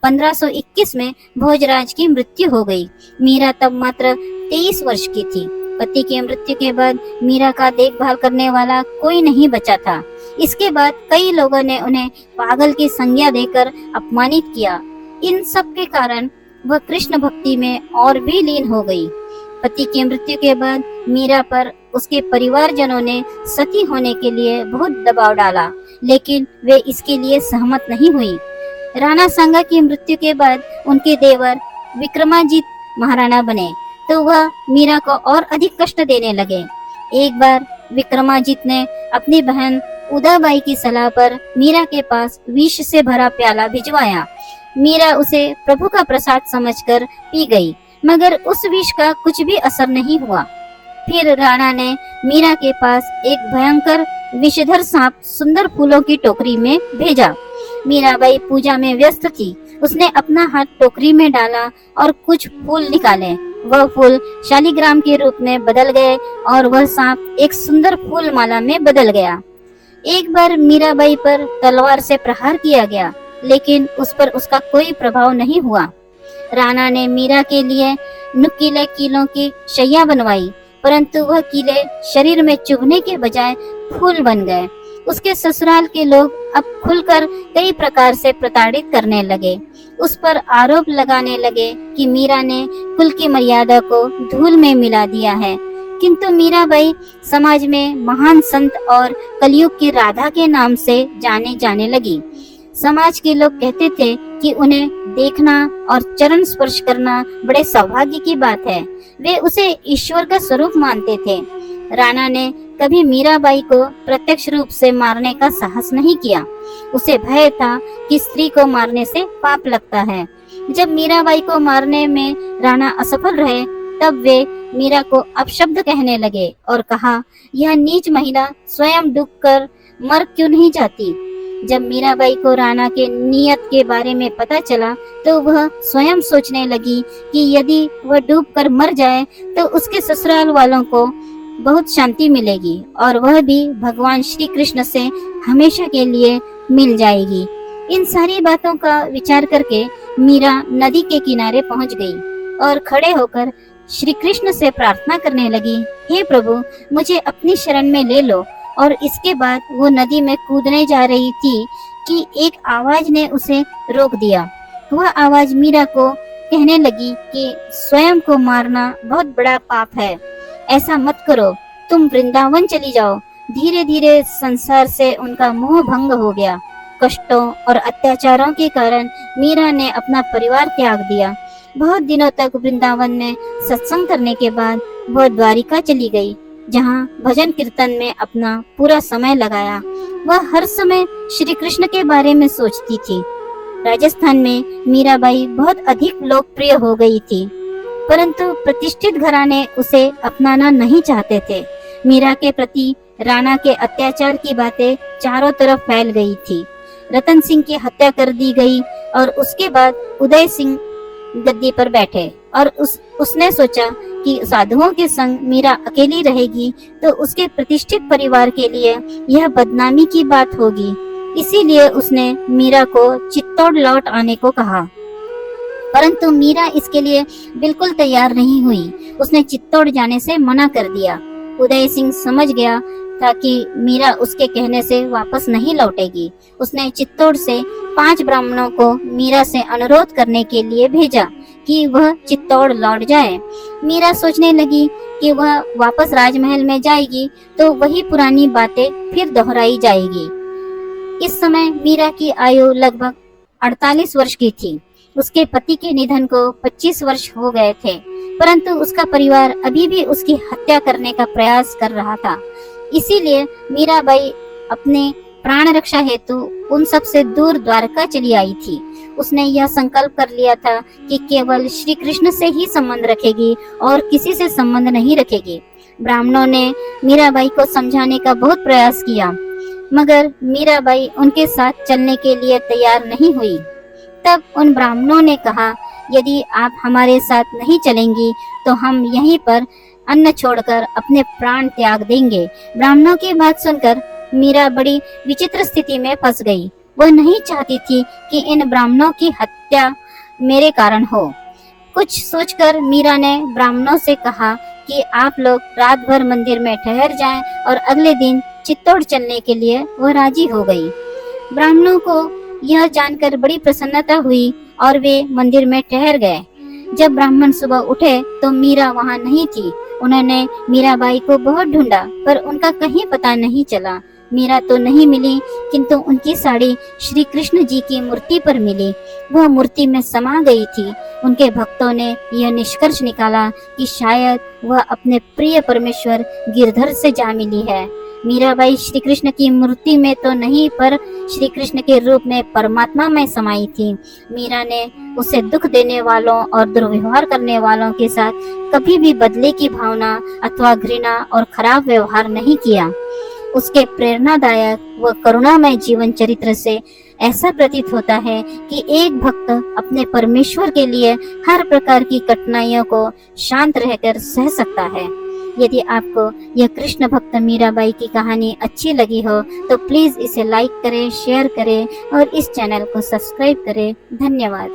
1521 में भोजराज की मृत्यु हो गई। मीरा तब मात्र 23 वर्ष की थी। पति की मृत्यु के बाद मीरा का देखभाल करने वाला कोई नहीं बचा था। इसके बाद कई लोगों ने उन्हें पागल की संज्ञा देकर अपमानित किया। इन सब के कारण वह कृष्ण भक्ति में और भी लीन हो गई। पति की मृत्यु के बाद मीरा पर उसके परिवारजनों ने सती होने के लिए बहुत दबाव डाला, लेकिन वे इसके लिए सहमत नहीं हुई। राणा सांगा की मृत्यु के बाद उनके देवर विक्रमाजीत महाराणा बने, तो वह मीरा को और अधिक कष्ट देने लगे। एक बार विक्रमाजीत ने अपनी बहन उदाबाई की सलाह पर मीरा के पास विष से भरा प्याला भिजवाया। मीरा उसे प्रभु का प्रसाद समझकर पी गई, मगर उस विष का कुछ भी असर नहीं हुआ। फिर राणा ने मीरा के पास एक भयंकर विषधर सांप सुंदर फूलों की टोकरी में भेजा। मीराबाई पूजा में व्यस्त थी। उसने अपना हाथ टोकरी में डाला और कुछ फूल निकाले। वह फूल शालिग्राम के रूप में बदल गए और वह सांप एक सुंदर फूल माला में बदल गया। एक बार मीराबाई पर तलवार से प्रहार किया गया, लेकिन उस पर उसका कोई प्रभाव नहीं हुआ। राणा ने मीरा के लिए नुकीले कीलों की शैया बनवाई, परंतु वह कीले शरीर में चुभने के बजाय फूल बन गए। उसके ससुराल के लोग अब खुलकर कई प्रकार से प्रताड़ित करने लगे। उस पर आरोप लगाने लगे कि मीरा ने कुल की मर्यादा को धूल में मिला दिया है। किंतु मीराबाई समाज में महान संत और कलयुग की राधा के नाम से जाने जाने लगी। समाज के लोग कहते थे कि उन्हें देखना और चरण स्पर्श करना बड़े सौभाग्य की बात है। वे उसे ईश्वर का स्वरूप मानते थे। राणा ने कभी मीराबाई को प्रत्यक्ष रूप से मारने का साहस नहीं किया। उसे भय था कि स्त्री को मारने से पाप लगता है। जब मीराबाई को मारने में राणा असफल रहे, तब वे मीरा को अपशब्द कहने लगे और कहा, यह नीच महिला स्वयं डूबकर मर क्यों नहीं जाती। जब मीराबाई को राणा के नियत के बारे में पता चला, तो वह स्वयं सोचने लगी कि यदि वह डूबकर मर जाए तो उसके ससुराल वालों को बहुत शांति मिलेगी और वह भी भगवान श्री कृष्ण से हमेशा के लिए मिल जाएगी। इन सारी बातों का विचार करके मीरा नदी के किनारे पहुंच गई और खड़े होकर श्री कृष्ण से प्रार्थना करने लगी, हे प्रभु, मुझे अपनी शरण में ले लो। और इसके बाद वो नदी में कूदने जा रही थी कि एक आवाज ने उसे रोक दिया। वह आवाज मीरा को कहने लगी कि स्वयं को मारना बहुत बड़ा पाप है, ऐसा मत करो, तुम वृंदावन चली जाओ। धीरे धीरे संसार से उनका मोह भंग हो गया। कष्टों और अत्याचारों के कारण मीरा ने अपना परिवार त्याग दिया। बहुत दिनों तक वृंदावन में सत्संग करने के बाद वह द्वारिका चली गई, जहाँ भजन कीर्तन में अपना पूरा समय लगाया। वह हर समय श्री कृष्ण के बारे में सोचती थी। राजस्थान में मीराबाई बहुत अधिक लोकप्रिय हो गई थी, परंतु प्रतिष्ठित घराने उसे अपनाना नहीं चाहते थे। मीरा के प्रति राणा के अत्याचार की बातें चारों तरफ फैल गई थी। रतन सिंह की हत्या कर दी गई और उसके बाद उदय सिंह गद्दी पर बैठे और उसने सोचा कि साधुओं के संग मीरा अकेली रहेगी तो उसके प्रतिष्ठित परिवार के लिए यह बदनामी की बात होगी। इसीलिए उसने मीरा को चित्तौड़ लौट आने को कहा, परंतु मीरा इसके लिए बिल्कुल तैयार नहीं हुई। उसने चित्तौड़ जाने से मना कर दिया। उदय सिंह समझ गया था कि मीरा उसके कहने से वापस नहीं लौटेगी। उसने चित्तौड़ से 5 ब्राह्मणों को मीरा से अनुरोध करने के लिए भेजा कि वह चित्तौड़ लौट जाए। मीरा सोचने लगी कि वह वापस राजमहल में जाएगी तो वही पुरानी बातें फिर दोहराई जाएगी। इस समय मीरा की आयु लगभग 48 वर्ष की थी। उसके पति के निधन को 25 वर्ष हो गए थे, परंतु उसका परिवार अभी भी उसकी हत्या करने का प्रयास कर रहा था। इसीलिए मीराबाई अपने प्राण रक्षा हेतु उन सब से दूर द्वारका चली आई थी। उसने यह संकल्प कर लिया था कि केवल श्री कृष्ण से ही संबंध रखेगी और किसी से संबंध नहीं रखेगी। ब्राह्मणों ने मीराबाई को समझाने का बहुत प्रयास किया, मगर मीराबाई उनके साथ चलने के लिए तैयार नहीं हुई। तब उन ब्राह्मणों ने कहा, यदि आप हमारे साथ नहीं चलेंगी तो हम यहीं पर अन्न छोड़कर अपने प्राण त्याग देंगे। ब्राह्मणों की बात सुनकर मीरा बड़ी विचित्र स्थिति में फंस गई। वह नहीं चाहती थी कि इन ब्राह्मणों की हत्या मेरे कारण हो। कुछ सोचकर मीरा ने ब्राह्मणों से कहा कि आप लोग रात भर मंदिर में ठहर जाएं, और अगले दिन चित्तौड़ चलने के लिए वह राजी हो गई। ब्राह्मणों को यह जानकर बड़ी प्रसन्नता हुई और वे मंदिर में ठहर गए। जब ब्राह्मण सुबह उठे तो मीरा वहां नहीं थी। उन्होंने मीराबाई को बहुत ढूंढा, पर उनका कहीं पता नहीं चला। मीरा तो नहीं मिली, किंतु उनकी साड़ी श्री कृष्ण जी की मूर्ति पर मिली। वह मूर्ति में समा गई थी। उनके भक्तों ने यह निष्कर्ष निकाला कि शायद वह अपने प्रिय परमेश्वर गिरधर से जा मिली है। मीराबाई श्री कृष्ण की मूर्ति में तो नहीं, पर श्री कृष्ण के रूप में परमात्मा में समाई थी। मीरा ने उसे दुख देने वालों और दुर्व्यवहार करने वालों के साथ कभी भी बदले की भावना अथवा घृणा और खराब व्यवहार नहीं किया। उसके प्रेरणादायक व करुणामय जीवन चरित्र से ऐसा प्रतीत होता है कि एक भक्त अपने परमेश्वर के लिए हर प्रकार की कठिनाइयों को शांत रहकर सह सकता है। यदि आपको यह कृष्ण भक्त मीराबाई की कहानी अच्छी लगी हो तो प्लीज इसे लाइक करें, शेयर करें और इस चैनल को सब्सक्राइब करें। धन्यवाद।